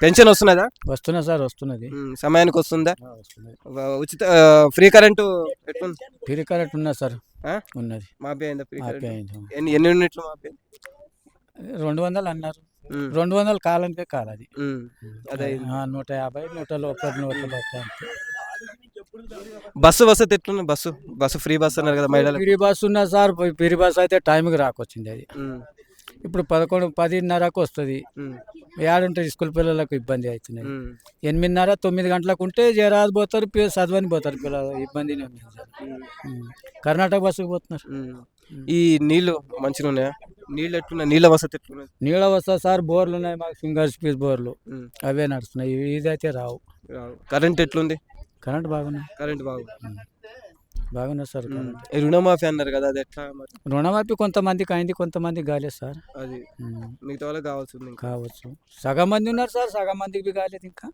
Pension వస్తున్నదా? వస్తున్నా sir, వస్తున్నది. సమయానికి వస్తుందా? వస్తున్నది. ఉచిత ఫ్రీ కరెంటు ఎట్లుంది? ఫ్రీ కరెంట్ ఉన్నది సార్, ఆ? ఉన్నది. మాఫీ అయిందా ఫ్రీ మాఫీ కరెంట్? అయింది. ఎన్ని యూనిట్లు మాఫీ? 200 అన్నారు. 200 కాలంటే కాలది. అదే 150 100 లోపల 110 అంతే. బస్సు వసతి ఎట్లుంది? బస్సు ఫ్రీ బస్సు అన్నారు కదా మహిళలకు. ఫ్రీ బస్ ఉన్నది సార్. ఫ్రీ బస్ అయితే టైంకి రాకొచ్చింది అది. ఇప్పుడు 11 10:30కు వస్తుంది. ఏడుంటే స్కూల్ పిల్లలకు ఇబ్బంది అవుతున్నాయి. 8:30 9 గంటలకు ఉంటే జరాదు పోతారు, చదవని పోతారు పిల్లలు. ఇబ్బందినే ఉంది సార్. కర్ణాటక బస్సుకు పోతున్నారు. ఈ నీళ్లు మంచిగా ఉన్నాయా? నీళ్ళు ఎట్లున్నాయి? నీళ్ళ వసతి ఎట్లున్నది? నీళ్ళ వస్తా సార్. బోర్లు ఉన్నాయి మాకు, సింగర్ స్పీడ్ బోర్లు. అవే నడుస్తున్నాయి. ఇదైతే రావు. కరెంట్ ఎట్లుంది? కరెంట్ బాగున్నాయి. కరెంట్ బాగుంది. బాగున్నారు సార్. రుణమాఫీ అన్నారు కదా, అది ఎట్లా మరి? రుణమాఫీ కొంతమందికి అయింది, కొంతమందికి కాలేదు సార్. అది మిగతా వాళ్ళకి కావాల్సింది కావచ్చు. సగం మంది ఉన్నారు సార్, సగం మందికి కాలేదు ఇంకా.